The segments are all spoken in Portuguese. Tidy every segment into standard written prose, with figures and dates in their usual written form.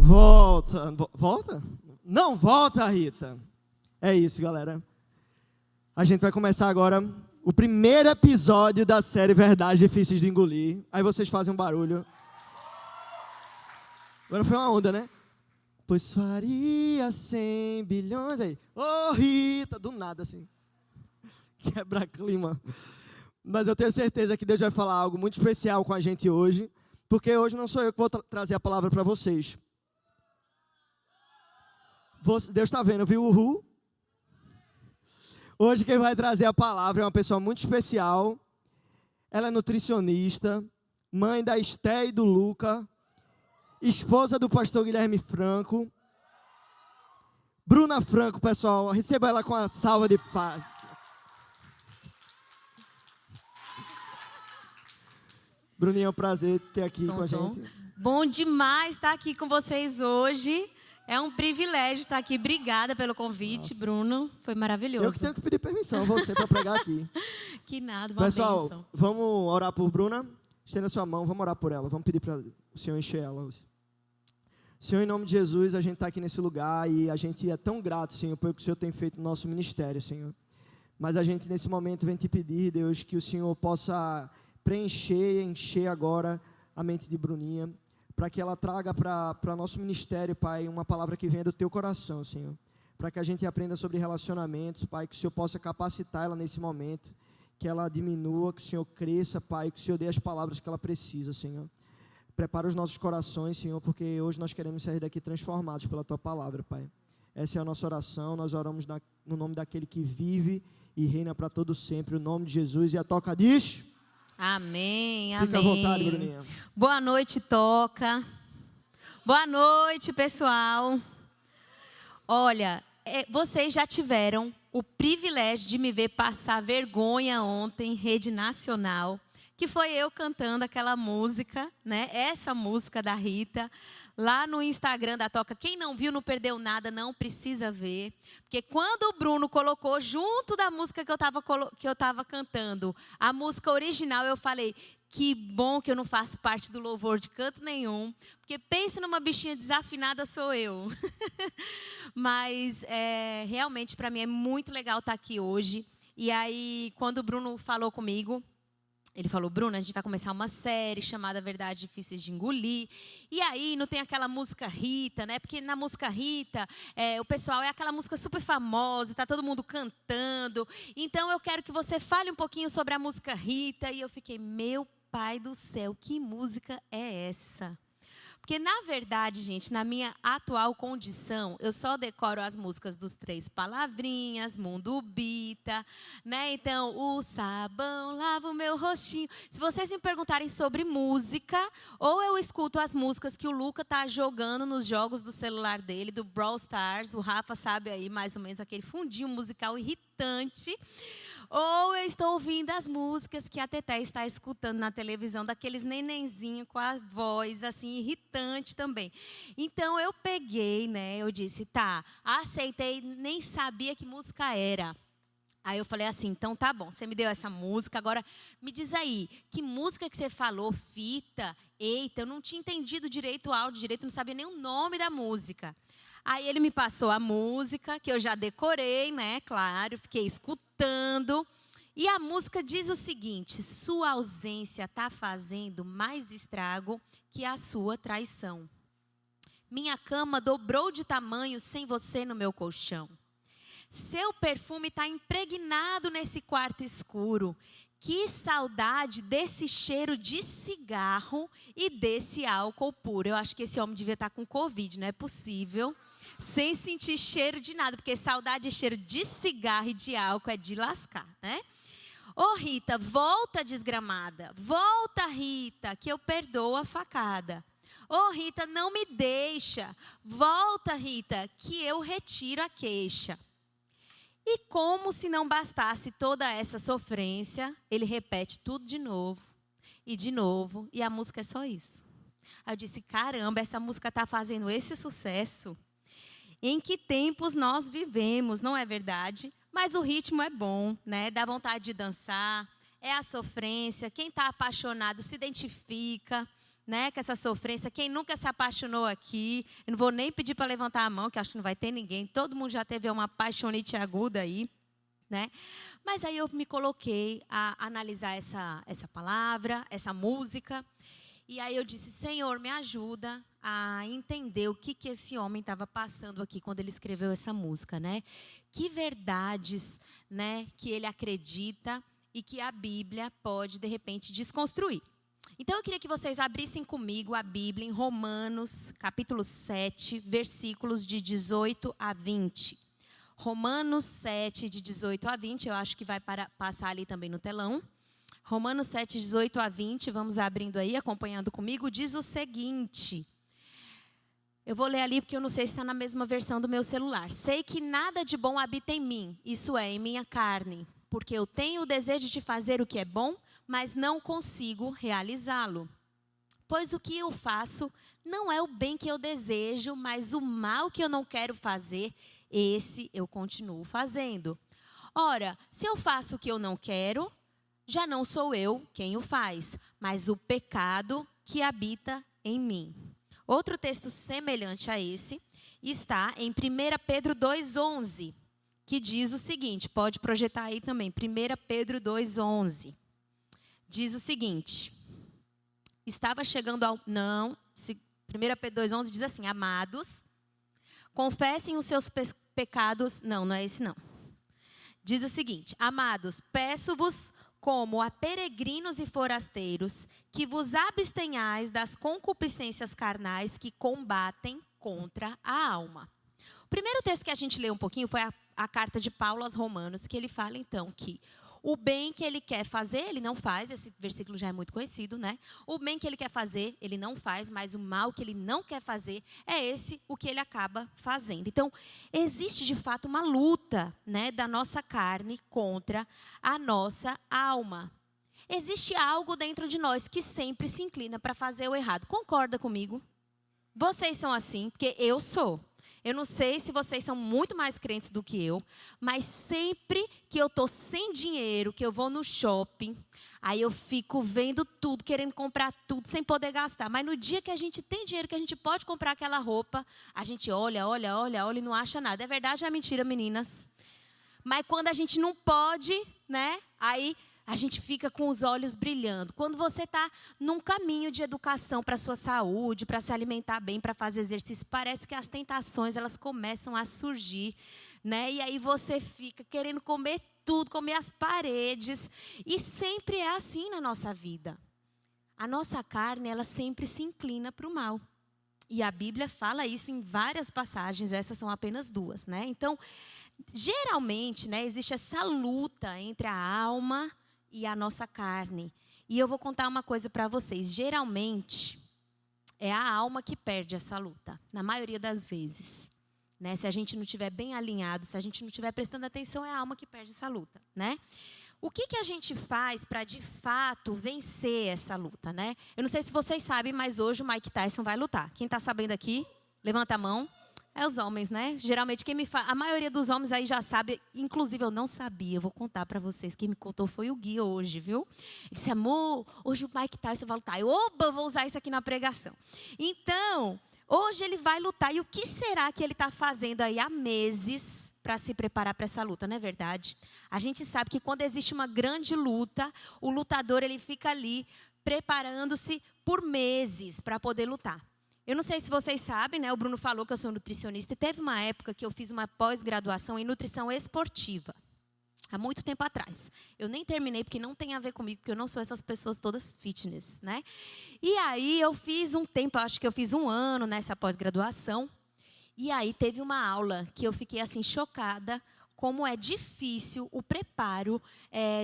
Volta. Volta? Não volta, Rita. É isso, galera. A gente vai começar agora o primeiro episódio da série Verdades Difíceis de Engolir. Aí vocês fazem um barulho. Agora foi uma onda, né? Pois faria 100 bilhões aí. Ô, Rita, do nada assim. Quebra clima. Mas eu tenho certeza que Deus vai falar algo muito especial com a gente hoje. Porque hoje não sou eu que vou trazer a palavra para vocês. Deus está vendo, viu? Uhul. Hoje quem vai trazer a palavra é uma pessoa muito especial. Ela é nutricionista, mãe da Esté e do Luca, esposa do pastor Guilherme Franco. Bruna Franco, pessoal, receba ela com a salva de paz. Bruninha, é um prazer ter aqui com a gente. Bom demais estar aqui com vocês hoje. É um privilégio estar aqui. Obrigada pelo convite, Bruno. Foi maravilhoso. Eu que tenho que pedir permissão a você para pregar aqui. Que nada, uma Pessoal, bênção. vamos orar por Bruna? Estenda sua mão, vamos orar por ela. Vamos pedir para o Senhor encher ela. Senhor, em nome de Jesus, a gente está aqui nesse lugar e a gente é tão grato, Senhor, pelo que o Senhor tem feito no nosso ministério, Senhor. Mas a gente, nesse momento, vem te pedir, Deus, que o Senhor possa preencher e encher agora a mente de Bruninha, para que ela traga para nosso ministério, Pai, uma palavra que venha do Teu coração, Senhor. Para que a gente aprenda sobre relacionamentos, Pai, que o Senhor possa capacitar ela nesse momento, que ela diminua, que o Senhor cresça, Pai, que o Senhor dê as palavras que ela precisa, Senhor. Prepara os nossos corações, Senhor, porque hoje nós queremos sair daqui transformados pela Tua palavra, Pai. Essa é a nossa oração, nós oramos no nome daquele que vive e reina para todo sempre, o nome de Jesus, e a Toca diz... Amém, Fica amém. à vontade, Bruninha. Boa noite, Toca. Boa noite, pessoal. Olha, vocês já tiveram o privilégio de me ver passar vergonha ontem em rede nacional, que foi eu cantando aquela música, né? Essa música da Rita, lá no Instagram da Toca. Quem não viu, não perdeu nada, não precisa ver. Porque quando o Bruno colocou junto da música que eu estava cantando, a música original, eu falei, que bom que eu não faço parte do louvor de canto nenhum. Porque pense numa bichinha desafinada, sou eu. Mas realmente para mim é muito legal estar aqui hoje. E aí, quando o Bruno falou comigo, ele falou, Bruno, a gente vai começar uma série chamada Verdades Difíceis de Engolir. E aí não tem aquela música Rita, né? Porque na música Rita, o pessoal é aquela música super famosa, está todo mundo cantando. Então eu quero que você fale um pouquinho sobre a música Rita. E eu fiquei, meu pai do céu, que música é essa? Porque, na verdade, gente, na minha atual condição, eu só decoro as músicas dos 3 Palavrinhas, Mundo Bita, né? Então, o sabão lava o meu rostinho. Se vocês me perguntarem sobre música, ou eu escuto as músicas que o Luca tá jogando nos jogos do celular dele, do Brawl Stars, o Rafa sabe aí mais ou menos aquele fundinho musical irritante, ou eu estou ouvindo as músicas que a Teté está escutando na televisão, daqueles nenenzinhos com a voz assim, irritante também. Então eu peguei, né? Eu disse, tá, aceitei, nem sabia que música era. Aí eu falei assim, então tá bom, você me deu essa música, agora me diz aí, que música que você falou, fita? Eita, eu não tinha entendido direito o áudio, direito, não sabia nem o nome da música. Aí ele me passou a música, que eu já decorei, né, claro, fiquei escutando. E a música diz o seguinte, sua ausência está fazendo mais estrago que a sua traição. Minha cama dobrou de tamanho sem você no meu colchão. Seu perfume está impregnado nesse quarto escuro. Que saudade desse cheiro de cigarro e desse álcool puro. Eu acho que esse homem devia estar com Covid, não é possível. Sem sentir cheiro de nada, porque saudade e cheiro de cigarro e de álcool é de lascar, né? Ô Rita, volta desgramada. Volta, Rita, que eu perdoo a facada. Ô Rita, não me deixa. Volta, Rita, que eu retiro a queixa. E como se não bastasse toda essa sofrência, ele repete tudo de novo, e a música é só isso. Aí eu disse, caramba, essa música está fazendo esse sucesso. Em que tempos nós vivemos, não é verdade? Mas o ritmo é bom, né? Dá vontade de dançar, é a sofrência, quem está apaixonado se identifica, né, com essa sofrência. Quem nunca se apaixonou aqui? Eu não vou nem pedir para levantar a mão, que acho que não vai ter ninguém. Todo mundo já teve uma paixonite aguda aí, né? Mas aí eu me coloquei a analisar essa palavra, essa música. E aí eu disse, Senhor, me ajuda a entender o que esse homem estava passando aqui quando ele escreveu essa música, né? Que verdades, né, que ele acredita e que a Bíblia pode, de repente, desconstruir. Então, eu queria que vocês abrissem comigo a Bíblia em Romanos, capítulo 7, versículos de 18 a 20. Romanos 7, de 18 a 20, eu acho que vai passar ali também no telão. Romanos 7, 18 a 20, vamos abrindo aí, acompanhando comigo, diz o seguinte. Eu vou ler ali porque eu não sei se está na mesma versão do meu celular. Sei que nada de bom habita em mim, isso é, em minha carne, porque eu tenho o desejo de fazer o que é bom, mas não consigo realizá-lo. Pois o que eu faço não é o bem que eu desejo, mas o mal que eu não quero fazer, esse eu continuo fazendo. Ora, se eu faço o que eu não quero, já não sou eu quem o faz, mas o pecado que habita em mim. Outro texto semelhante a esse está em 1 Pedro 2,11, que diz o seguinte, pode projetar aí também, 1 Pedro 2,11. Diz o seguinte, estava chegando ao... Não, 1 Pedro 2,11 diz assim, amados, confessem os seus pecados... Não é esse não. Diz o seguinte, amados, peço-vos como a peregrinos e forasteiros, que vos abstenhais das concupiscências carnais que combatem contra a alma. O primeiro texto que a gente leu um pouquinho foi a carta de Paulo aos Romanos, que ele fala então que o bem que ele quer fazer, ele não faz, esse versículo já é muito conhecido, né? O bem que ele quer fazer, ele não faz, mas o mal que ele não quer fazer, é esse o que ele acaba fazendo. Então, existe de fato uma luta, né, da nossa carne contra a nossa alma. Existe algo dentro de nós que sempre se inclina para fazer o errado. Concorda comigo? Vocês são assim, porque eu sou. Eu não sei se vocês são muito mais crentes do que eu, mas sempre que eu estou sem dinheiro, que eu vou no shopping, aí eu fico vendo tudo, querendo comprar tudo, sem poder gastar. Mas no dia que a gente tem dinheiro, que a gente pode comprar aquela roupa, a gente olha e não acha nada. É verdade ou é mentira, meninas? Mas quando a gente não pode, né, aí a gente fica com os olhos brilhando. Quando você está num caminho de educação para a sua saúde, para se alimentar bem, para fazer exercício, parece que as tentações elas começam a surgir, né? E aí você fica querendo comer tudo, comer as paredes. E sempre é assim na nossa vida. A nossa carne, ela sempre se inclina para o mal. E a Bíblia fala isso em várias passagens, essas são apenas duas, né? Então, geralmente, né, existe essa luta entre a alma e a nossa carne. E eu vou contar uma coisa para vocês. Geralmente, é a alma que perde essa luta, na maioria das vezes. Né? Se a gente não estiver bem alinhado, se a gente não estiver prestando atenção, é a alma que perde essa luta. Né? O que a gente faz para, de fato, vencer essa luta? Né? Eu não sei se vocês sabem, mas hoje o Mike Tyson vai lutar. Quem está sabendo aqui? Levanta a mão. É os homens, né? Geralmente quem me fala, a maioria dos homens aí já sabe, inclusive eu não sabia, eu vou contar para vocês, quem me contou foi o Gui hoje, viu? Ele disse, amor, hoje o Mike Tyson vai lutar. Oba, eu vou usar isso aqui na pregação. Então, hoje ele vai lutar, e o que será que ele está fazendo aí há meses para se preparar para essa luta, não é verdade? A gente sabe que quando existe uma grande luta, o lutador ele fica ali preparando-se por meses para poder lutar. Eu não sei se vocês sabem, né? O Bruno falou que eu sou nutricionista. E teve uma época que eu fiz uma pós-graduação em nutrição esportiva. Há muito tempo atrás. Eu nem terminei porque não tem a ver comigo, porque eu não sou essas pessoas todas fitness, né? E aí eu fiz um tempo, acho que eu fiz 1 ano nessa pós-graduação. E aí teve uma aula que eu fiquei assim chocada como é difícil o preparo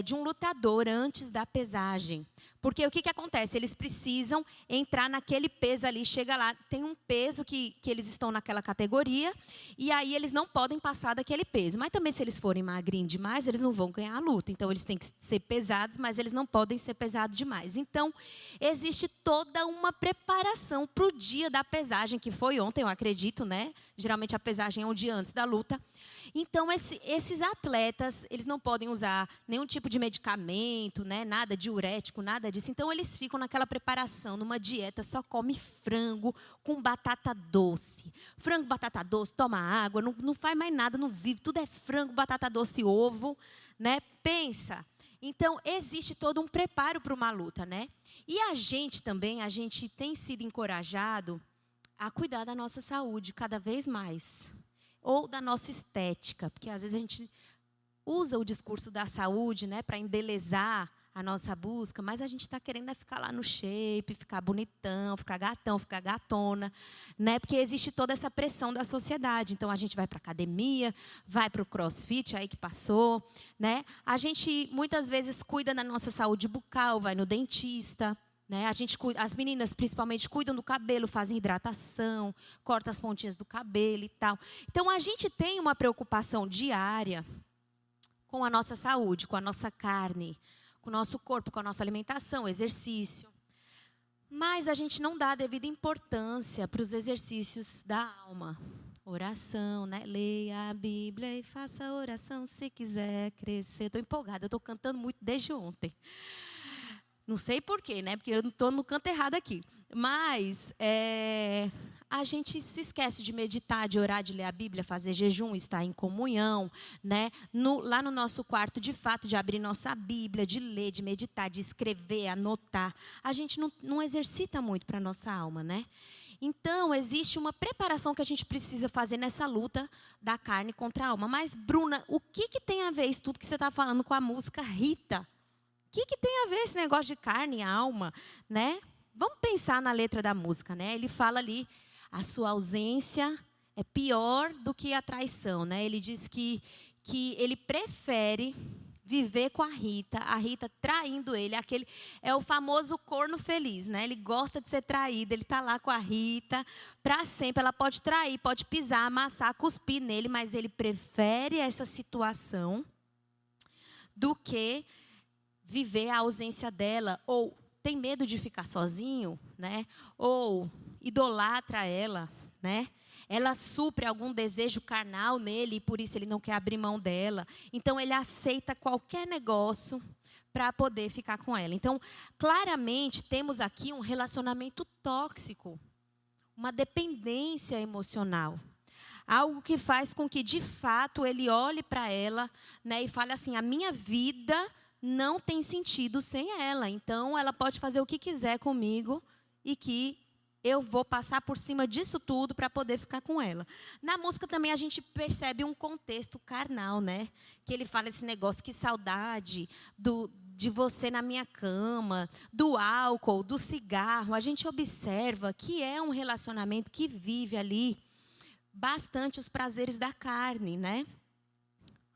de um lutador antes da pesagem. Porque o que acontece? Eles precisam entrar naquele peso ali, chega lá, tem um peso que eles estão naquela categoria, e aí eles não podem passar daquele peso. Mas também se eles forem magrinhos demais, eles não vão ganhar a luta. Então eles têm que ser pesados, mas eles não podem ser pesados demais. Então existe toda uma preparação para o dia da pesagem, que foi ontem, eu acredito, né? Geralmente a pesagem é um dia antes da luta. Então esses atletas, eles não podem usar nenhum tipo de medicamento, né? Nada diurético, nada disso. Então, eles ficam naquela preparação, numa dieta, só come frango com batata doce. Frango, batata doce, toma água, não faz mais nada, não vive. Tudo é frango, batata doce e ovo, né? Pensa. Então, existe todo um preparo para uma luta, né? E a gente também, a gente tem sido encorajado a cuidar da nossa saúde cada vez mais. Ou da nossa estética, porque às vezes a gente usa o discurso da saúde, né, para embelezar a nossa busca, mas a gente está querendo ficar lá no shape, ficar bonitão, ficar gatão, ficar gatona, né? Porque existe toda essa pressão da sociedade. Então, a gente vai para a academia, vai para o crossfit, aí que passou, né? A gente, muitas vezes, cuida da nossa saúde bucal, vai no dentista, né? As meninas, principalmente, cuidam do cabelo, fazem hidratação, cortam as pontinhas do cabelo e tal. Então, a gente tem uma preocupação diária com a nossa saúde, com a nossa carne, com o nosso corpo, com a nossa alimentação, exercício. Mas a gente não dá a devida importância para os exercícios da alma. Oração, né? Leia a Bíblia e faça oração se quiser crescer. Estou empolgada, eu estou cantando muito desde ontem. Não sei porquê, né? Porque eu não estou no canto errado aqui. Mas a gente se esquece de meditar, de orar, de ler a Bíblia, fazer jejum, estar em comunhão, né? Lá no nosso quarto, de fato, de abrir nossa Bíblia, de ler, de meditar, de escrever, anotar. A gente não exercita muito para a nossa alma, né? Então, existe uma preparação que a gente precisa fazer nessa luta da carne contra a alma. Mas, Bruna, o que tem a ver isso tudo que você está falando com a música Rita? O que tem a ver esse negócio de carne e alma, né? Vamos pensar na letra da música, né? Ele fala ali, a sua ausência é pior do que a traição, né? Ele diz que ele prefere viver com a Rita traindo ele. É o famoso corno feliz, né? Ele gosta de ser traído, ele está lá com a Rita para sempre. Ela pode trair, pode pisar, amassar, cuspir nele, mas ele prefere essa situação do que viver a ausência dela, ou tem medo de ficar sozinho, né? Ou idolatra ela, né? Ela supre algum desejo carnal nele e por isso ele não quer abrir mão dela. Então ele aceita qualquer negócio para poder ficar com ela. Então, claramente temos aqui um relacionamento tóxico, uma dependência emocional. Algo que faz com que de fato ele olhe para ela, né, e fale assim: a minha vida não tem sentido sem ela. Então, ela pode fazer o que quiser comigo e que eu vou passar por cima disso tudo para poder ficar com ela. Na música também a gente percebe um contexto carnal, né? Que ele fala esse negócio, que saudade de você na minha cama, do álcool, do cigarro. A gente observa que é um relacionamento que vive ali bastante os prazeres da carne, né?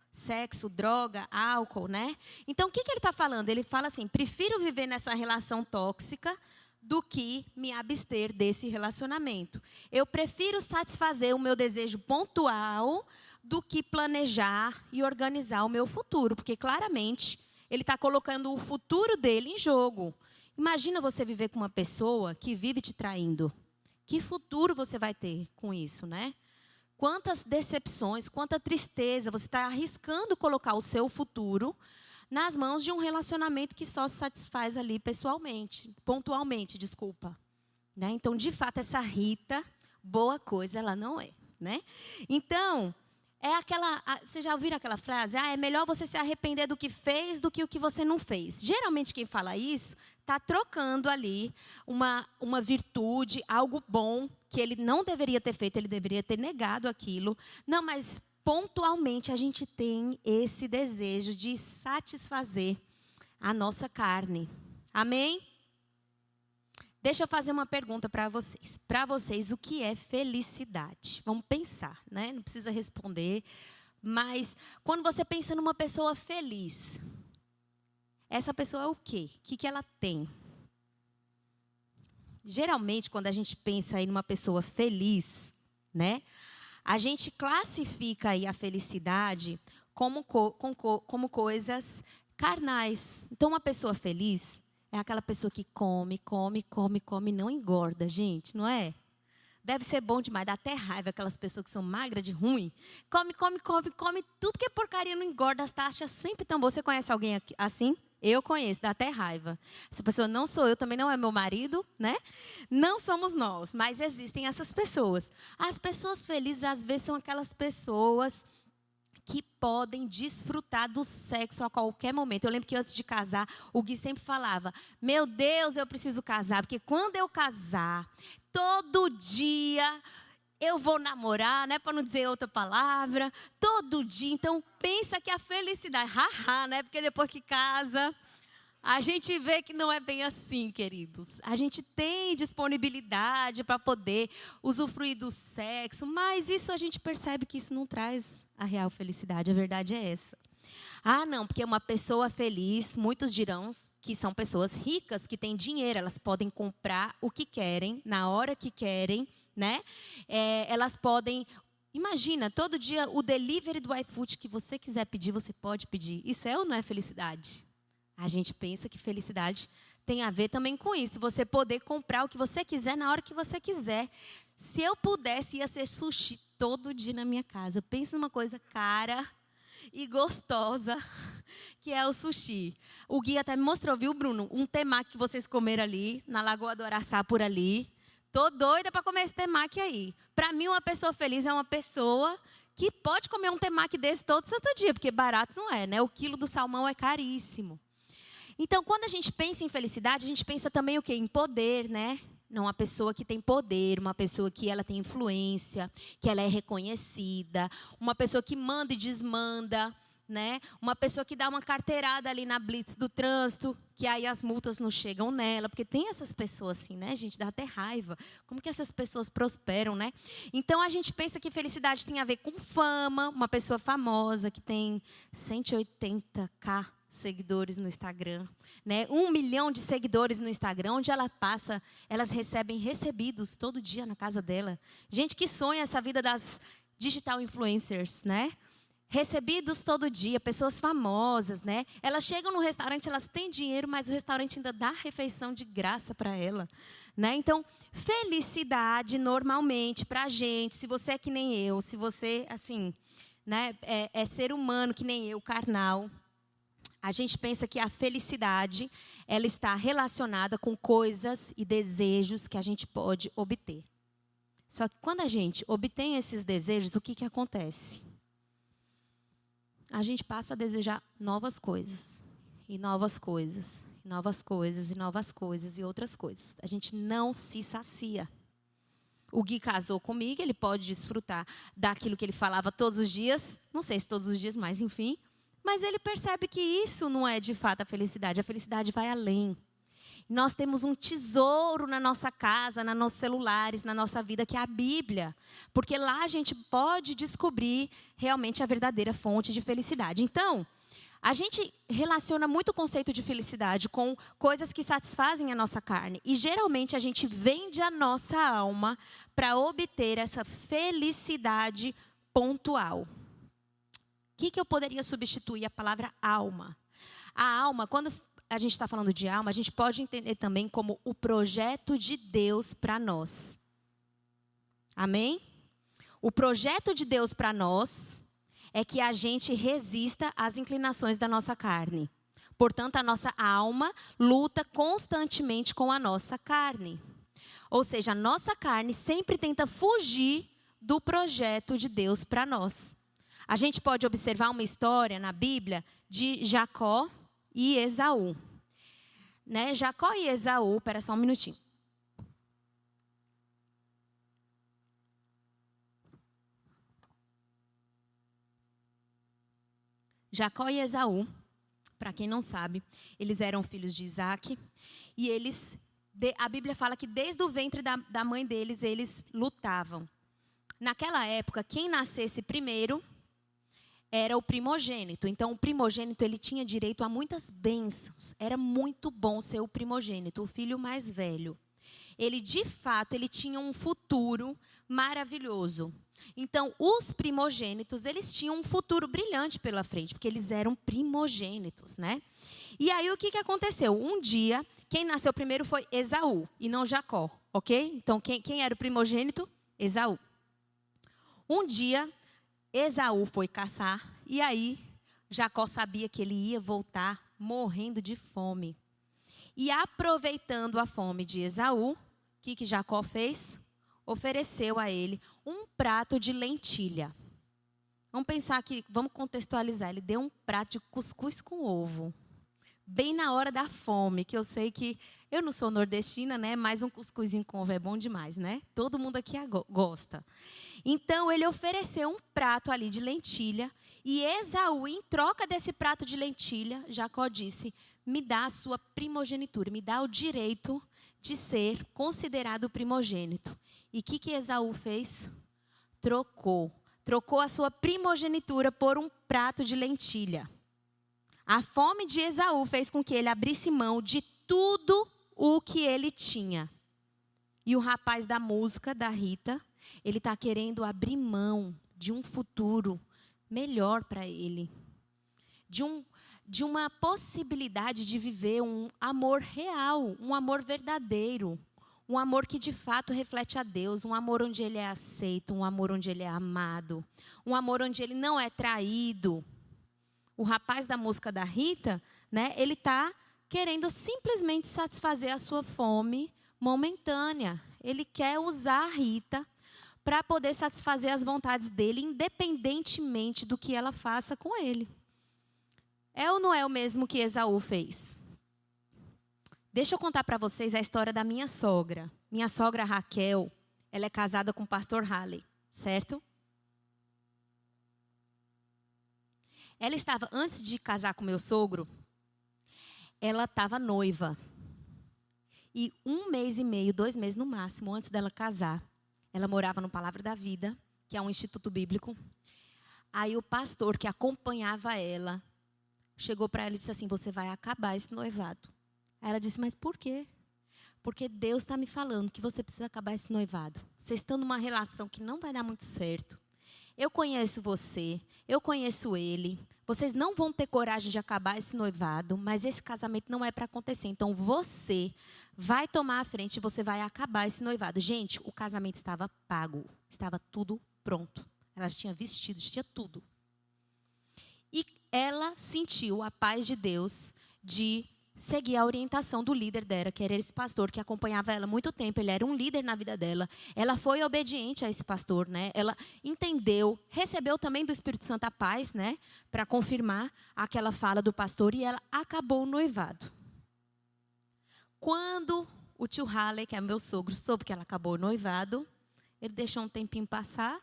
Sexo, droga, álcool, né? Então, o que ele está falando? Ele fala assim: prefiro viver nessa relação tóxica do que me abster desse relacionamento. Eu prefiro satisfazer o meu desejo pontual do que planejar e organizar o meu futuro. Porque, claramente, ele está colocando o futuro dele em jogo. Imagina você viver com uma pessoa que vive te traindo. Que futuro você vai ter com isso, né? Quantas decepções, quanta tristeza. Você está arriscando colocar o seu futuro nas mãos de um relacionamento que só se satisfaz ali pessoalmente, pontualmente, desculpa. Né? Então, de fato, essa Rita, boa coisa ela não é. Né? Então, é aquela... Vocês já ouviram aquela frase? É melhor você se arrepender do que fez do que o que você não fez. Geralmente, quem fala isso está trocando ali uma virtude, algo bom que ele não deveria ter feito, ele deveria ter negado aquilo. Não, mas pontualmente a gente tem esse desejo de satisfazer a nossa carne. Amém? Deixa eu fazer uma pergunta para vocês. Para vocês, o que é felicidade? Vamos pensar, né? Não precisa responder. Mas quando você pensa numa pessoa feliz, essa pessoa é o quê? O que ela tem? Geralmente, quando a gente pensa aí numa pessoa feliz, né? A gente classifica aí a felicidade como coisas carnais. Então, uma pessoa feliz é aquela pessoa que come, não engorda, gente, não é? Deve ser bom demais, dá até raiva aquelas pessoas que são magras de ruim. Come, tudo que é porcaria não engorda, as taxas sempre tão boas. Você conhece alguém assim? Eu conheço, dá até raiva. Essa pessoa não sou eu, também não é meu marido, né? Não somos nós, mas existem essas pessoas. As pessoas felizes, às vezes, são aquelas pessoas que podem desfrutar do sexo a qualquer momento. Eu lembro que antes de casar, o Gui sempre falava, meu Deus, eu preciso casar, porque quando eu casar, todo dia eu vou namorar, né, para não dizer outra palavra, todo dia. Então, pensa que a felicidade, né, porque depois que casa, a gente vê que não é bem assim, queridos. A gente tem disponibilidade para poder usufruir do sexo, mas isso a gente percebe que isso não traz a real felicidade. A verdade é essa. Ah, não, porque uma pessoa feliz, muitos dirão que são pessoas ricas, que têm dinheiro, elas podem comprar o que querem, na hora que querem, né? Elas podem... Imagina, todo dia o delivery do iFood que você quiser pedir, você pode pedir. Isso é ou não é felicidade? A gente pensa que felicidade tem a ver também com isso. Você poder comprar o que você quiser na hora que você quiser. Se eu pudesse, ia ser sushi todo dia na minha casa. Pensa numa coisa cara e gostosa, que é o sushi. O Gui até me mostrou, viu, Bruno? Um temaki que vocês comeram ali, na Lagoa do Araçá, por ali. Tô doida para comer esse temaki aí. Para mim, uma pessoa feliz é uma pessoa que pode comer um temaki desse todo santo dia, porque barato não é, né? O quilo do salmão é caríssimo. Então, quando a gente pensa em felicidade, a gente pensa também o quê? Em poder, né? Não, uma pessoa que tem poder, uma pessoa que ela tem influência, que ela é reconhecida, uma pessoa que manda e desmanda, né? Uma pessoa que dá uma carteirada ali na blitz do trânsito, que aí as multas não chegam nela, porque tem essas pessoas assim, né, gente? Dá até raiva. Como que essas pessoas prosperam, né? Então, a gente pensa que felicidade tem a ver com fama, uma pessoa famosa que tem 180.000 seguidores no Instagram, né? 1 milhão de seguidores no Instagram, onde ela passa, elas recebem recebidos todo dia na casa dela. Gente que sonha essa vida das digital influencers, né? Recebidos todo dia, pessoas famosas, né? Elas chegam no restaurante, elas têm dinheiro, mas o restaurante ainda dá refeição de graça para ela, né? Então, felicidade normalmente para a gente, se você é que nem eu, se você, assim, né, é ser humano que nem eu, carnal, a gente pensa que a felicidade, ela está relacionada com coisas e desejos que a gente pode obter. Só que quando a gente obtém esses desejos, o que acontece? A gente passa a desejar novas coisas, e novas coisas, e novas coisas, e novas coisas, e outras coisas. A gente não se sacia. O Gui casou comigo, ele pode desfrutar daquilo que ele falava todos os dias, não sei se todos os dias, mas enfim. Mas ele percebe que isso não é de fato a felicidade vai além. Nós temos um tesouro na nossa casa, nos nossos celulares, na nossa vida, que é a Bíblia. Porque lá a gente pode descobrir realmente a verdadeira fonte de felicidade. Então, a gente relaciona muito o conceito de felicidade com coisas que satisfazem a nossa carne. E geralmente a gente vende a nossa alma para obter essa felicidade pontual. O que eu poderia substituir a palavra alma? A alma, quando a gente está falando de alma, a gente pode entender também como o projeto de Deus para nós. Amém? O projeto de Deus para nós é que a gente resista às inclinações da nossa carne. Portanto, a nossa alma luta constantemente com a nossa carne. Ou seja, a nossa carne sempre tenta fugir do projeto de Deus para nós. A gente pode observar uma história na Bíblia de Jacó e Esaú. Né? Jacó e Esaú, espera só um minutinho. Jacó e Esaú, para quem não sabe, eles eram filhos de Isaac. E a Bíblia fala que desde o ventre da mãe deles, eles lutavam. Naquela época, quem nascesse primeiro era o primogênito. Então, o primogênito ele tinha direito a muitas bênçãos. Era muito bom ser o primogênito, o filho mais velho. Ele, de fato, ele tinha um futuro maravilhoso. Então, os primogênitos, eles tinham um futuro brilhante pela frente, porque eles eram primogênitos, né? E aí, o que aconteceu? Um dia, quem nasceu primeiro foi Esaú, e não Jacó, ok? Então, quem era o primogênito? Esaú. Um dia, Esaú foi caçar, e aí Jacó sabia que ele ia voltar morrendo de fome. E aproveitando a fome de Esaú, o que Jacó fez? Ofereceu a ele um prato de lentilha. Vamos pensar aqui, vamos contextualizar. Ele deu um prato de cuscuz com ovo. Bem na hora da fome, que eu sei que eu não sou nordestina, né? Mas um cuscuzinho com ovo é bom demais, né? Todo mundo aqui gosta. Então, ele ofereceu um prato ali de lentilha. E Esaú, em troca desse prato de lentilha, Jacó disse: me dá a sua primogenitura, me dá o direito de ser considerado primogênito. E o que Esaú fez? Trocou a sua primogenitura por um prato de lentilha. A fome de Esaú fez com que ele abrisse mão de tudo o que ele tinha. E o rapaz da música, da Rita, ele está querendo abrir mão de um futuro melhor para ele. De uma possibilidade de viver um amor real, um amor verdadeiro. Um amor que de fato reflete a Deus, um amor onde ele é aceito, um amor onde ele é amado, um amor onde ele não é traído. O rapaz da música da Rita, né, ele está querendo simplesmente satisfazer a sua fome momentânea. Ele quer usar a Rita para poder satisfazer as vontades dele, independentemente do que ela faça com ele. É ou não é o mesmo que Esaú fez? Deixa eu contar para vocês a história da minha sogra. Minha sogra Raquel, ela é casada com o pastor Halley, certo? Ela estava, antes de casar com meu sogro, ela estava noiva. E 1 mês e meio, 2 meses no máximo, antes dela casar, ela morava no Palavra da Vida, que é um instituto bíblico. Aí o pastor que acompanhava ela, chegou para ela e disse assim: você vai acabar esse noivado. Aí ela disse: mas por quê? Porque Deus está me falando que você precisa acabar esse noivado. Vocês estão numa relação que não vai dar muito certo. Eu conheço você, eu conheço ele. Vocês não vão ter coragem de acabar esse noivado, mas esse casamento não é para acontecer. Então você vai tomar a frente e você vai acabar esse noivado. Gente, o casamento estava pago, estava tudo pronto. Ela tinha vestido, tinha tudo. E ela sentiu a paz de Deus de seguir a orientação do líder dela, que era esse pastor que acompanhava ela há muito tempo. Ele era um líder na vida dela. Ela foi obediente a esse pastor, né? Ela entendeu, recebeu também do Espírito Santo a paz, né? Para confirmar aquela fala do pastor, e ela acabou o noivado. Quando o tio Halley, que é meu sogro, soube que ela acabou o noivado, ele deixou um tempinho passar,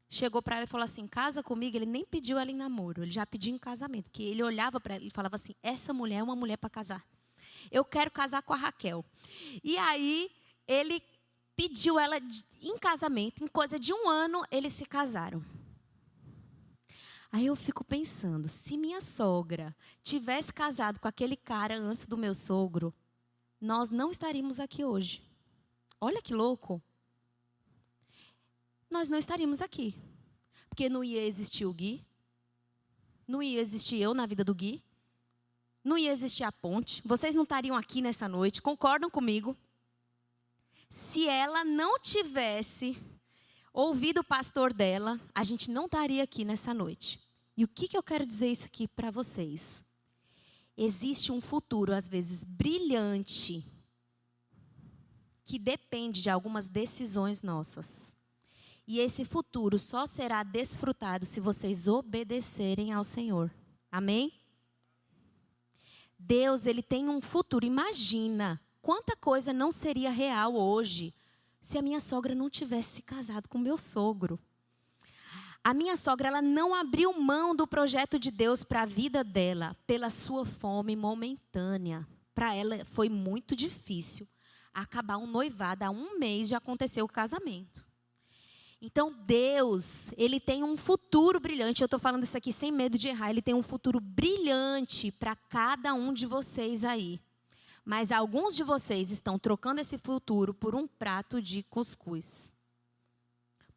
chegou para ela e falou assim: casa comigo. Ele nem pediu ela em namoro, ele já pediu em casamento. Porque ele olhava para ela e falava assim: essa mulher é uma mulher para casar. Eu quero casar com a Raquel. E aí, ele pediu ela em casamento. Em coisa de 1 ano, eles se casaram. Aí eu fico pensando, se minha sogra tivesse casado com aquele cara antes do meu sogro, nós não estaríamos aqui hoje. Olha que louco. Nós não estaríamos aqui. Porque não ia existir o Gui. Não ia existir eu na vida do Gui. Não ia existir a ponte. Vocês não estariam aqui nessa noite. Concordam comigo? Se ela não tivesse ouvido o pastor dela, a gente não estaria aqui nessa noite. E o que eu quero dizer isso aqui para vocês? Existe um futuro, às vezes, brilhante, que depende de algumas decisões nossas. E esse futuro só será desfrutado se vocês obedecerem ao Senhor. Amém? Deus, ele tem um futuro. Imagina quanta coisa não seria real hoje se a minha sogra não tivesse se casado com o meu sogro. A minha sogra, ela não abriu mão do projeto de Deus para a vida dela pela sua fome momentânea. Para ela foi muito difícil acabar um noivado. Há 1 mês já aconteceu o casamento. Então Deus, ele tem um futuro brilhante. Eu estou falando isso aqui sem medo de errar. Ele tem um futuro brilhante para cada um de vocês aí. Mas alguns de vocês estão trocando esse futuro por um prato de cuscuz.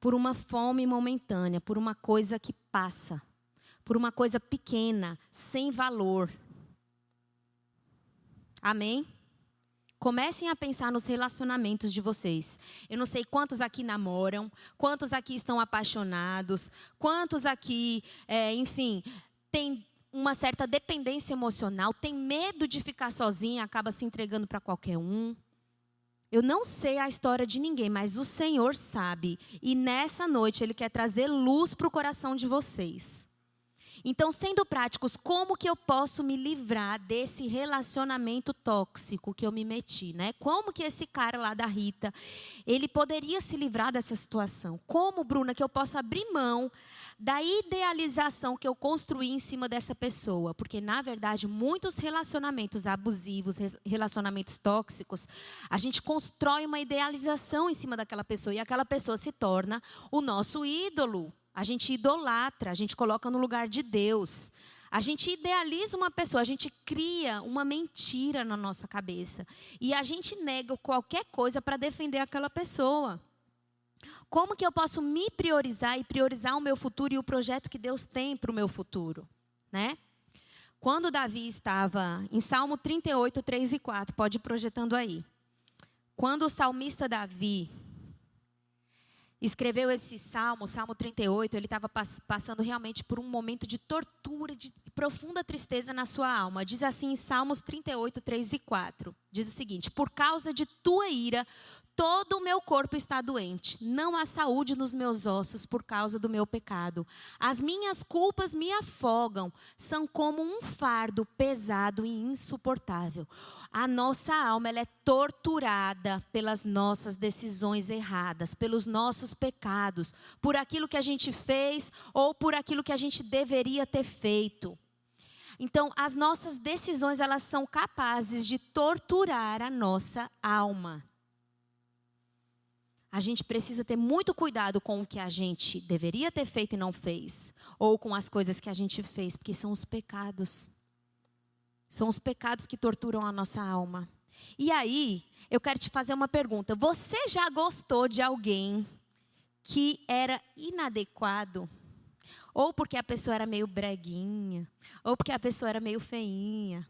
Por uma fome momentânea, por uma coisa que passa. Por uma coisa pequena, sem valor. Amém? Comecem a pensar nos relacionamentos de vocês. Eu não sei quantos aqui namoram, quantos aqui estão apaixonados, quantos aqui, enfim, tem uma certa dependência emocional, tem medo de ficar sozinha, acaba se entregando para qualquer um. Eu não sei a história de ninguém, mas o Senhor sabe. E nessa noite Ele quer trazer luz para o coração de vocês. Então, sendo práticos, como que eu posso me livrar desse relacionamento tóxico que eu me meti, né? Como que esse cara lá da Rita, ele poderia se livrar dessa situação? Como, Bruna, que eu posso abrir mão da idealização que eu construí em cima dessa pessoa? Porque, na verdade, muitos relacionamentos abusivos, relacionamentos tóxicos, a gente constrói uma idealização em cima daquela pessoa e aquela pessoa se torna o nosso ídolo. A gente idolatra, a gente coloca no lugar de Deus. A gente idealiza uma pessoa, a gente cria uma mentira na nossa cabeça. E a gente nega qualquer coisa para defender aquela pessoa. Como que eu posso me priorizar e priorizar o meu futuro e o projeto que Deus tem para o meu futuro, né? Quando Davi estava em Salmo 38, 3 e 4, pode ir projetando aí. Quando o salmista Davi escreveu esse salmo, Salmo 38, ele estava passando realmente por um momento de tortura, de profunda tristeza na sua alma. Diz assim em Salmos 38, 3 e 4. Diz o seguinte: por causa de tua ira, todo o meu corpo está doente. Não há saúde nos meus ossos por causa do meu pecado. As minhas culpas me afogam. São como um fardo pesado e insuportável. A nossa alma, ela é torturada pelas nossas decisões erradas, pelos nossos pecados, por aquilo que a gente fez ou por aquilo que a gente deveria ter feito. Então, as nossas decisões, elas são capazes de torturar a nossa alma. A gente precisa ter muito cuidado com o que a gente deveria ter feito e não fez, ou com as coisas que a gente fez, porque são os pecados. São os pecados que torturam a nossa alma. E aí, eu quero te fazer uma pergunta. Você já gostou de alguém que era inadequado? Ou porque a pessoa era meio breguinha? Ou porque a pessoa era meio feinha?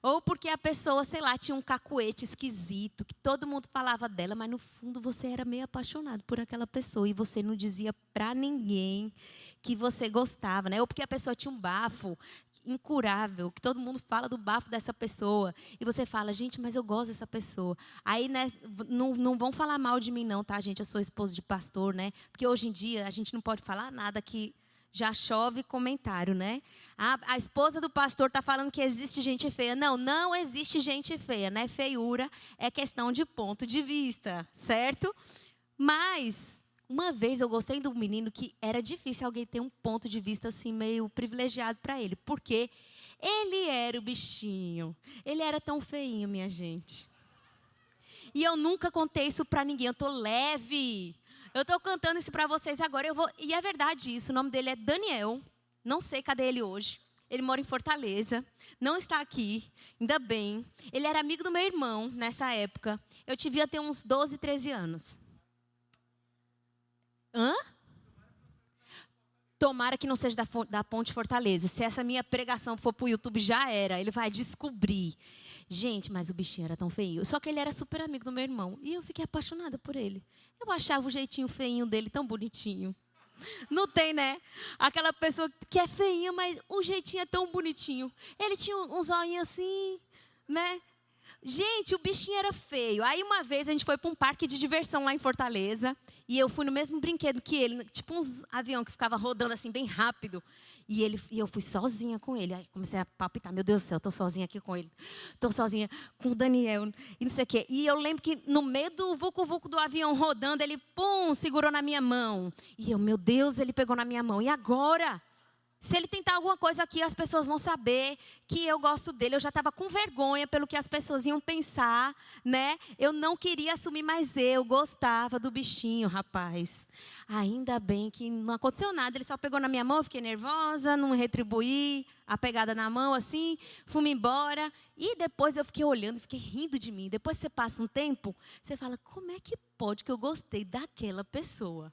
Ou porque a pessoa, sei lá, tinha um cacuete esquisito, que todo mundo falava dela, mas no fundo você era meio apaixonado por aquela pessoa e você não dizia pra ninguém que você gostava, né? Ou porque a pessoa tinha um bafo incurável, que todo mundo fala do bafo dessa pessoa. E você fala, gente, mas eu gosto dessa pessoa. Aí, né, não vão falar mal de mim não, tá, gente? Eu sou esposa de pastor, né? Porque hoje em dia a gente não pode falar nada que já chove comentário, né? A esposa do pastor está falando que existe gente feia. Não, não existe gente feia, né? Feiura é questão de ponto de vista, certo? Mas uma vez eu gostei de um menino que era difícil alguém ter um ponto de vista assim meio privilegiado para ele, porque ele era o bichinho. Ele era tão feinho, minha gente. E eu nunca contei isso para ninguém. Eu tô leve. Eu tô cantando isso para vocês agora. E é verdade isso. O nome dele é Daniel. Não sei cadê ele hoje. Ele mora em Fortaleza. Não está aqui. Ainda bem. Ele era amigo do meu irmão nessa época. Eu devia ter uns 12, 13 anos. Hã? Tomara que não seja da Ponte Fortaleza. Se essa minha pregação for pro YouTube, já era. Ele vai descobrir. Gente, mas o bichinho era tão feio. Só que ele era super amigo do meu irmão. E eu fiquei apaixonada por ele. Eu achava o jeitinho feinho dele tão bonitinho. Não tem, né? Aquela pessoa que é feinha, mas o jeitinho é tão bonitinho. Ele tinha uns olhinhos assim, né? Gente, o bichinho era feio. Aí uma vez a gente foi para um parque de diversão lá em Fortaleza. E eu fui no mesmo brinquedo que ele. Tipo uns aviões que ficava rodando assim bem rápido. E eu fui sozinha com ele. Aí comecei a palpitar. Meu Deus do céu, eu tô sozinha aqui com ele. Tô sozinha com o Daniel. E não sei o quê. E eu lembro que no meio do vucu-vucu do avião rodando, ele, pum, segurou na minha mão. E eu, meu Deus, ele pegou na minha mão. E agora? Se ele tentar alguma coisa aqui, as pessoas vão saber que eu gosto dele. Eu já estava com vergonha pelo que as pessoas iam pensar, né? Eu não queria assumir, mas eu gostava do bichinho, rapaz. Ainda bem que não aconteceu nada. Ele só pegou na minha mão, eu fiquei nervosa, não retribuí a pegada na mão, assim, fui-me embora. E depois eu fiquei olhando, fiquei rindo de mim. Depois você passa um tempo, você fala, como é que pode que eu gostei daquela pessoa?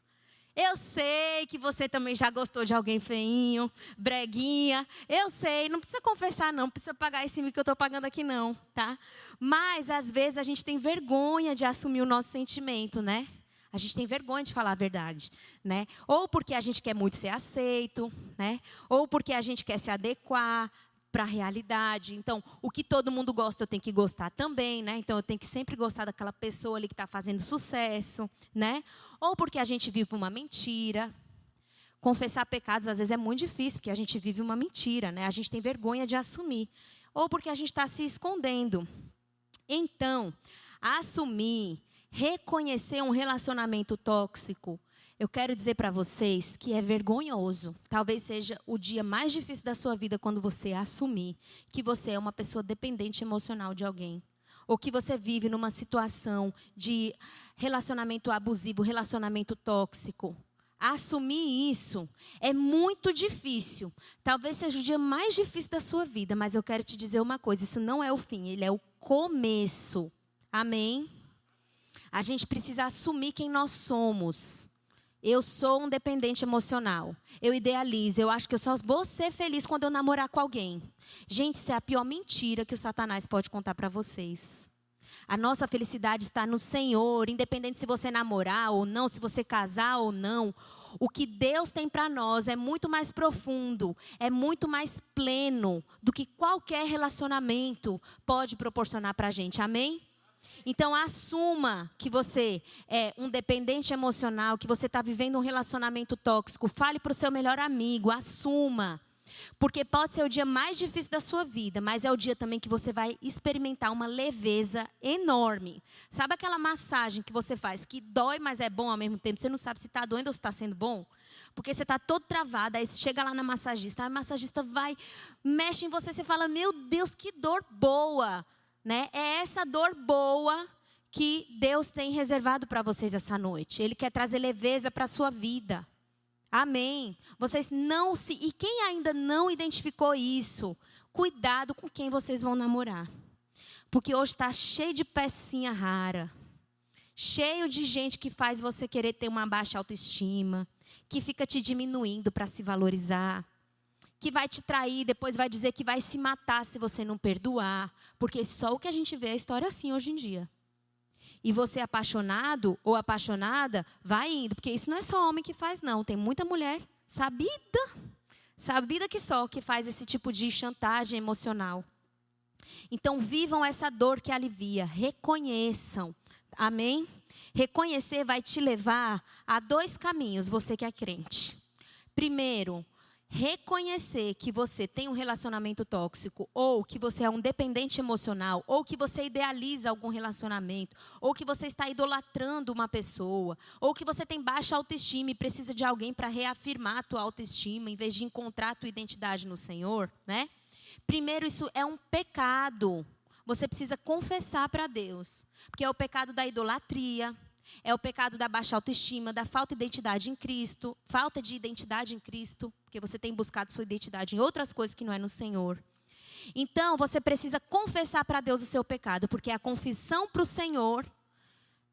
Eu sei que você também já gostou de alguém feinho, breguinha. Eu sei, não precisa confessar não, precisa pagar esse mico que eu estou pagando aqui não, tá? Mas às vezes a gente tem vergonha de assumir o nosso sentimento, né? A gente tem vergonha de falar a verdade, né? Ou porque a gente quer muito ser aceito, né? Ou porque a gente quer se adequar para a realidade. Então, o que todo mundo gosta, eu tenho que gostar também, né? Então, eu tenho que sempre gostar daquela pessoa ali que está fazendo sucesso, né? Ou porque a gente vive uma mentira. Confessar pecados, às vezes, é muito difícil, porque a gente vive uma mentira, né? A gente tem vergonha de assumir. Ou porque a gente está se escondendo. Então, assumir, reconhecer um relacionamento tóxico, eu quero dizer para vocês que é vergonhoso. Talvez seja o dia mais difícil da sua vida quando você assumir que você é uma pessoa dependente emocional de alguém. Ou que você vive numa situação de relacionamento abusivo, relacionamento tóxico. Assumir isso é muito difícil. Talvez seja o dia mais difícil da sua vida, mas eu quero te dizer uma coisa, isso não é o fim, ele é o começo. Amém? A gente precisa assumir quem nós somos. Eu sou um dependente emocional. Eu idealizo. Eu acho que eu só vou ser feliz quando eu namorar com alguém. Gente, isso é a pior mentira que o Satanás pode contar para vocês. A nossa felicidade está no Senhor. Independente se você namorar ou não, se você casar ou não. O que Deus tem para nós é muito mais profundo. É muito mais pleno do que qualquer relacionamento pode proporcionar para a gente. Amém? Então, assuma que você é um dependente emocional, que você está vivendo um relacionamento tóxico. Fale para o seu melhor amigo, assuma. Porque pode ser o dia mais difícil da sua vida, mas é o dia também que você vai experimentar uma leveza enorme. Sabe aquela massagem que você faz, que dói, mas é bom ao mesmo tempo? Você não sabe se está doendo ou se está sendo bom? Porque você está todo travado, aí você chega lá na massagista, a massagista vai, mexe em você, você fala, meu Deus, que dor boa. Né? É essa dor boa que Deus tem reservado para vocês essa noite. Ele quer trazer leveza para a sua vida. Amém. Vocês não se... E quem ainda não identificou isso, cuidado com quem vocês vão namorar. Porque hoje está cheio de pecinha rara. Cheio de gente que faz você querer ter uma baixa autoestima. Que fica te diminuindo para se valorizar. Que vai te trair, depois vai dizer que vai se matar se você não perdoar. Porque só o que a gente vê é a história assim hoje em dia. E você apaixonado ou apaixonada, vai indo. Porque isso não é só homem que faz, não. Tem muita mulher sabida que só, que faz esse tipo de chantagem emocional. Então, vivam essa dor que alivia. Reconheçam. Amém? Reconhecer vai te levar a 2 caminhos, você que é crente. Primeiro, reconhecer que você tem um relacionamento tóxico, ou que você é um dependente emocional, ou que você idealiza algum relacionamento, ou que você está idolatrando uma pessoa, ou que você tem baixa autoestima e precisa de alguém para reafirmar a tua autoestima, em vez de encontrar a tua identidade no Senhor, né? Primeiro, isso é um pecado. Você precisa confessar para Deus, porque é o pecado da idolatria. É o pecado da baixa autoestima, da falta de identidade em Cristo, porque você tem buscado sua identidade em outras coisas que não é no Senhor. Então, você precisa confessar para Deus o seu pecado, porque a confissão para o Senhor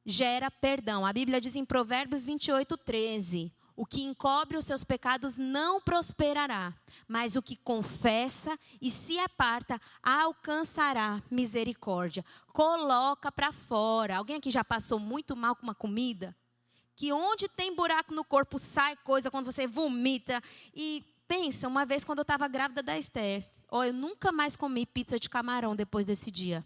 gera perdão. A Bíblia diz em Provérbios 28:13, o que encobre os seus pecados não prosperará, mas o que confessa e se aparta alcançará misericórdia. Coloca para fora. Alguém aqui já passou muito mal com uma comida? Que onde tem buraco no corpo sai coisa quando você vomita. E pensa, uma vez quando eu estava grávida da Esther, eu nunca mais comi pizza de camarão depois desse dia.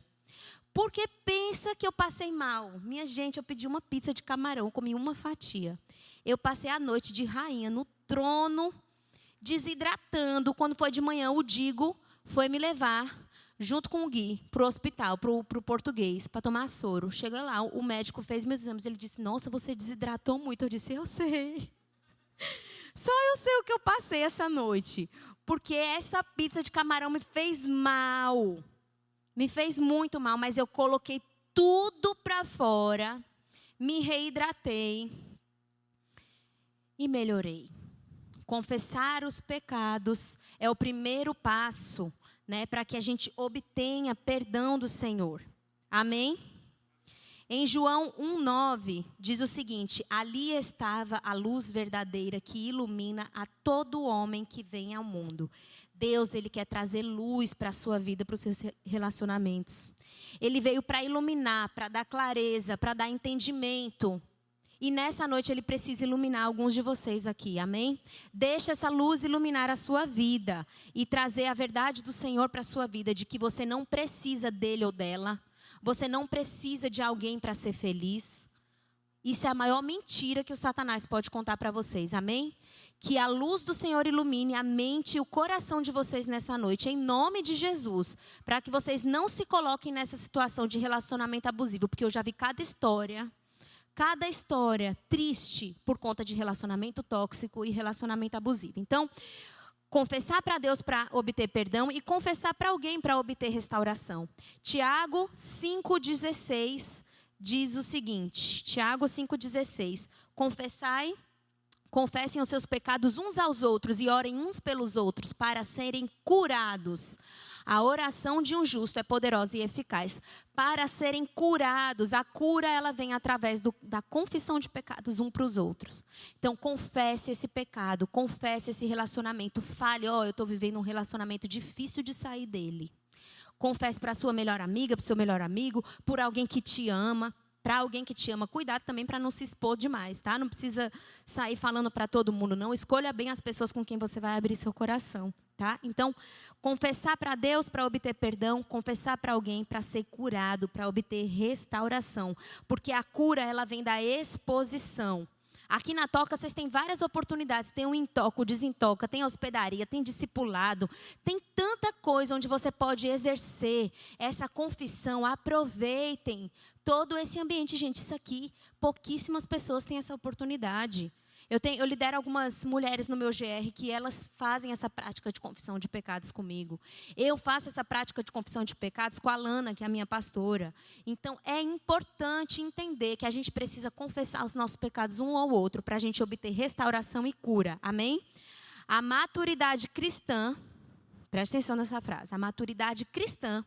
Porque pensa que eu passei mal. Minha gente, eu pedi uma pizza de camarão, comi uma fatia. Eu passei a noite de rainha no trono, desidratando. Quando foi de manhã, o Digo foi me levar, junto com o Gui, para o hospital, para o português, para tomar soro. Chega lá, o médico fez meus exames. Ele disse, nossa, você desidratou muito. Eu disse, eu sei. Só eu sei o que eu passei essa noite. Porque essa pizza de camarão me fez mal. Me fez muito mal, mas eu coloquei tudo para fora. Me reidratei. E melhorei. Confessar os pecados é o primeiro passo, né, para que a gente obtenha perdão do Senhor. Amém? Em João 1:9 diz o seguinte: ali estava a luz verdadeira que ilumina a todo homem que vem ao mundo. Deus, Ele quer trazer luz para a sua vida, para os seus relacionamentos. Ele veio para iluminar, para dar clareza, para dar entendimento. E nessa noite Ele precisa iluminar alguns de vocês aqui, amém? Deixa essa luz iluminar a sua vida e trazer a verdade do Senhor para a sua vida, de que você não precisa dele ou dela, você não precisa de alguém para ser feliz. Isso é a maior mentira que o Satanás pode contar para vocês, amém? Que a luz do Senhor ilumine a mente e o coração de vocês nessa noite, em nome de Jesus, para que vocês não se coloquem nessa situação de relacionamento abusivo, porque eu já vi cada história triste por conta de relacionamento tóxico e relacionamento abusivo. Então, confessar para Deus para obter perdão e confessar para alguém para obter restauração. Tiago 5,16 diz o seguinte, Tiago 5,16, confessem os seus pecados uns aos outros e orem uns pelos outros para serem curados. A oração de um justo é poderosa e eficaz. Para serem curados, a cura ela vem através da confissão de pecados uns para os outros. Então confesse esse pecado, confesse esse relacionamento. Fale, eu estou vivendo um relacionamento difícil de sair dele. Confesse para a sua melhor amiga, para o seu melhor amigo, por alguém que te ama. Para alguém que te ama, cuidado também para não se expor demais, tá? Não precisa sair falando para todo mundo, não. Escolha bem as pessoas com quem você vai abrir seu coração, tá? Então, confessar para Deus para obter perdão, confessar para alguém para ser curado, para obter restauração. Porque a cura, ela vem da exposição. Aqui na Toca, vocês têm várias oportunidades. Tem o Intoca, o Desintoca, tem a hospedaria, tem discipulado. Tem tanta coisa onde você pode exercer essa confissão. Aproveitem todo esse ambiente. Gente, isso aqui, pouquíssimas pessoas têm essa oportunidade. Eu lidero algumas mulheres no meu GR que elas fazem essa prática de confissão de pecados comigo. Eu faço essa prática de confissão de pecados com a Lana, que é a minha pastora. Então, é importante entender que a gente precisa confessar os nossos pecados um ao outro para a gente obter restauração e cura. Amém? A maturidade cristã, presta atenção nessa frase, a maturidade cristã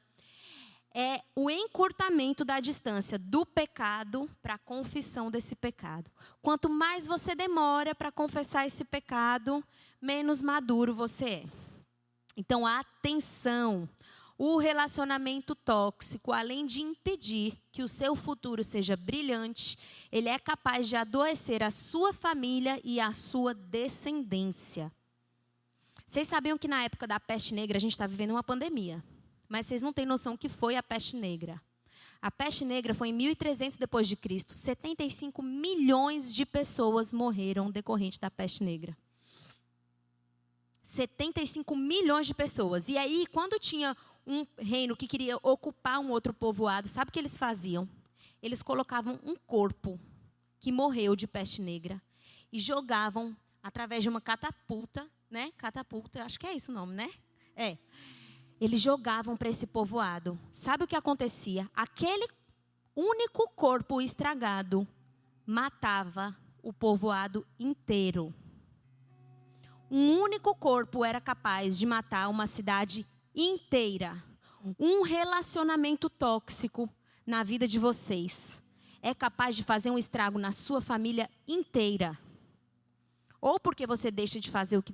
é o encurtamento da distância do pecado para a confissão desse pecado. Quanto mais você demora para confessar esse pecado, menos maduro você é. Então, atenção! O relacionamento tóxico, além de impedir que o seu futuro seja brilhante, ele é capaz de adoecer a sua família e a sua descendência. Vocês sabiam que na época da peste negra a gente está vivendo uma pandemia? Mas vocês não têm noção que foi a peste negra. A peste negra foi em 1300 depois de Cristo. 75 milhões de pessoas morreram decorrente da peste negra. 75 milhões de pessoas. E aí, quando tinha um reino que queria ocupar um outro povoado, sabe o que eles faziam? Eles colocavam um corpo que morreu de peste negra e jogavam através de uma catapulta, né? Catapulta, acho que é isso o nome, né? É. Eles jogavam para esse povoado. Sabe o que acontecia? Aquele único corpo estragado matava o povoado inteiro. Um único corpo era capaz de matar uma cidade inteira. Um relacionamento tóxico na vida de vocês é capaz de fazer um estrago na sua família inteira. Ou porque você deixa de fazer o que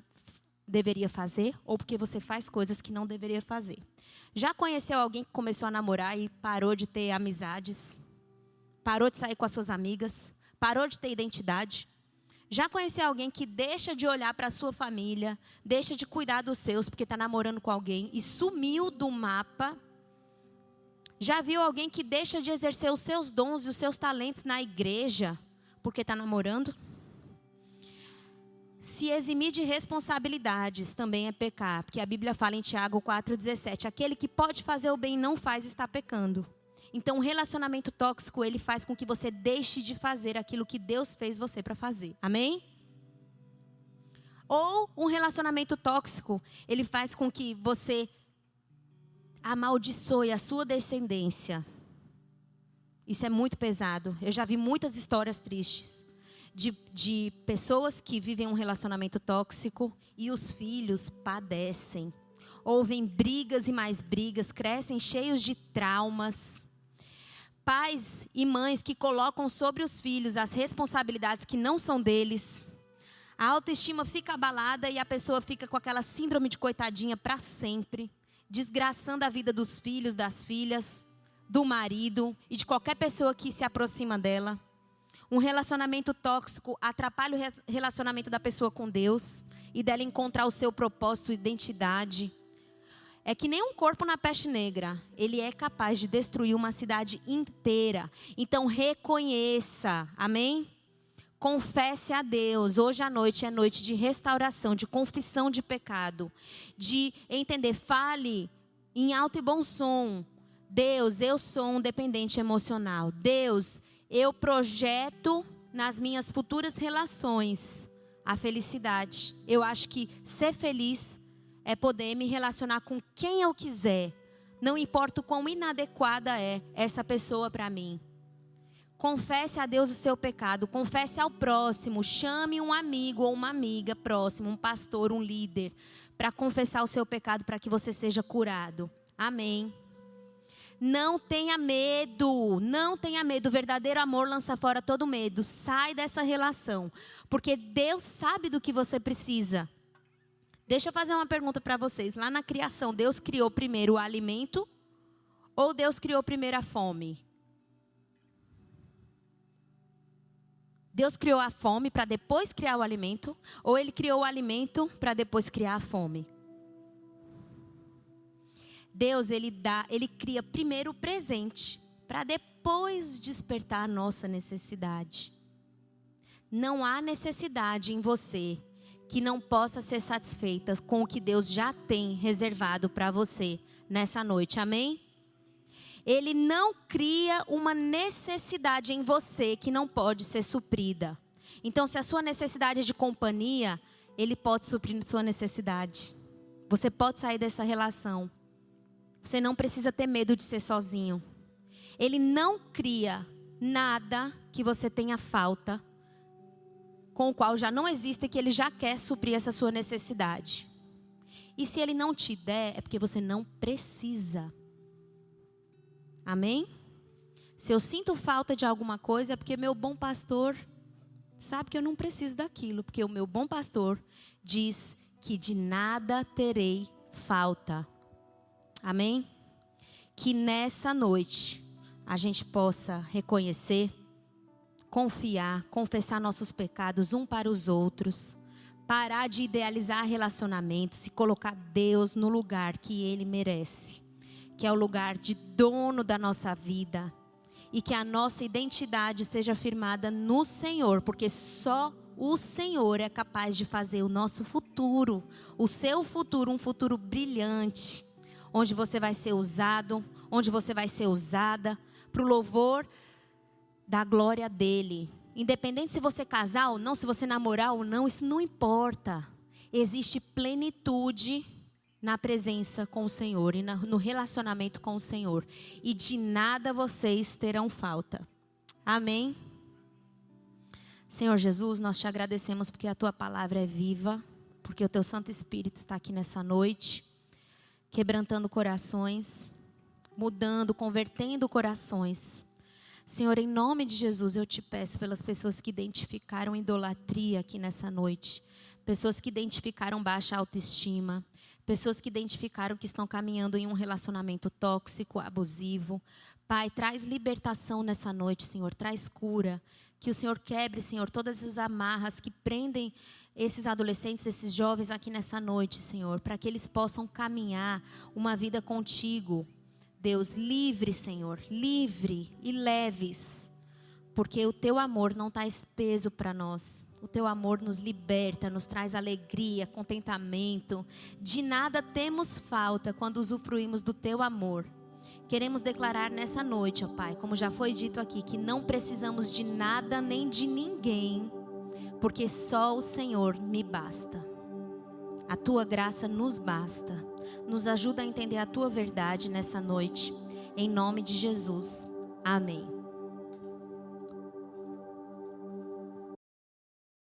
deveria fazer, ou porque você faz coisas que não deveria fazer. Já conheceu alguém que começou a namorar e parou de ter amizades? Parou de sair com as suas amigas? Parou de ter identidade? Já conheceu alguém que deixa de olhar para a sua família, deixa de cuidar dos seus porque está namorando com alguém e sumiu do mapa? Já viu alguém que deixa de exercer os seus dons e os seus talentos na igreja porque está namorando? Se eximir de responsabilidades também é pecar, porque a Bíblia fala em Tiago 4,17, aquele que pode fazer o bem e não faz está pecando. Então o relacionamento tóxico, ele faz com que você deixe de fazer aquilo que Deus fez você para fazer. Amém? Ou um relacionamento tóxico, ele faz com que você amaldiçoe a sua descendência. Isso é muito pesado. Eu já vi muitas histórias tristes. De pessoas que vivem um relacionamento tóxico e os filhos padecem. Ouvem brigas e mais brigas, crescem cheios de traumas. Pais e mães que colocam sobre os filhos as responsabilidades que não são deles. A autoestima fica abalada e a pessoa fica com aquela síndrome de coitadinha para sempre, desgraçando a vida dos filhos, das filhas, do marido e de qualquer pessoa que se aproxima dela. Um relacionamento tóxico atrapalha o relacionamento da pessoa com Deus e dela encontrar o seu propósito e identidade. É que nem um corpo na peste negra. Ele é capaz de destruir uma cidade inteira. Então reconheça, amém? Confesse a Deus. Hoje à noite é noite de restauração, de confissão de pecado. De entender, fale em alto e bom som. Deus, eu sou um dependente emocional. Deus, eu projeto nas minhas futuras relações a felicidade. Eu acho que ser feliz é poder me relacionar com quem eu quiser. Não importa o quão inadequada é essa pessoa para mim. Confesse a Deus o seu pecado. Confesse ao próximo. Chame um amigo ou uma amiga próximo, um pastor, um líder, para confessar o seu pecado para que você seja curado. Amém. Não tenha medo, não tenha medo. O verdadeiro amor lança fora todo medo. Sai dessa relação, porque Deus sabe do que você precisa. Deixa eu fazer uma pergunta para vocês. Lá na criação, Deus criou primeiro o alimento ou Deus criou primeiro a fome? Deus criou a fome para depois criar o alimento, ou Ele criou o alimento para depois criar a fome? Deus, Ele cria primeiro o presente, para depois despertar a nossa necessidade. Não há necessidade em você que não possa ser satisfeita com o que Deus já tem reservado para você nessa noite, amém? Ele não cria uma necessidade em você que não pode ser suprida. Então, se a sua necessidade é de companhia, Ele pode suprir sua necessidade. Você pode sair dessa relação. Você não precisa ter medo de ser sozinho. Ele não cria nada que você tenha falta, com o qual já não existe, que Ele já quer suprir essa sua necessidade. E se Ele não te der, é porque você não precisa. Amém? Se eu sinto falta de alguma coisa, é porque meu bom pastor sabe que eu não preciso daquilo. Porque o meu bom pastor diz que de nada terei falta. Amém? Que nessa noite a gente possa reconhecer, confiar, confessar nossos pecados um para os outros. Parar de idealizar relacionamentos e colocar Deus no lugar que Ele merece. Que é o lugar de dono da nossa vida. E que a nossa identidade seja firmada no Senhor. Porque só o Senhor é capaz de fazer o nosso futuro, o seu futuro, um futuro brilhante. Onde você vai ser usado, onde você vai ser usada, para o louvor da glória dEle. Independente se você casar ou não, se você namorar ou não, isso não importa. Existe plenitude na presença com o Senhor e no relacionamento com o Senhor. E de nada vocês terão falta. Amém? Senhor Jesus, nós te agradecemos porque a Tua palavra é viva. Porque o Teu Santo Espírito está aqui nessa noite. Quebrantando corações. Mudando, convertendo corações. Senhor, em nome de Jesus, eu te peço pelas pessoas que identificaram idolatria aqui nessa noite. Pessoas que identificaram baixa autoestima. Pessoas que identificaram que estão caminhando em um relacionamento tóxico, abusivo. Pai, traz libertação nessa noite, Senhor. Traz cura. Que o Senhor quebre, Senhor, todas as amarras que prendem esses adolescentes, esses jovens aqui nessa noite, Senhor. Para que eles possam caminhar uma vida contigo. Deus, livre, Senhor. Livre e leves. Porque o Teu amor não está espeso para nós. O Teu amor nos liberta, nos traz alegria, contentamento. De nada temos falta quando usufruímos do Teu amor. Queremos declarar nessa noite, ó Pai, como já foi dito aqui, que não precisamos de nada nem de ninguém, porque só o Senhor me basta. A Tua graça nos basta. Nos ajuda a entender a Tua verdade nessa noite. Em nome de Jesus. Amém.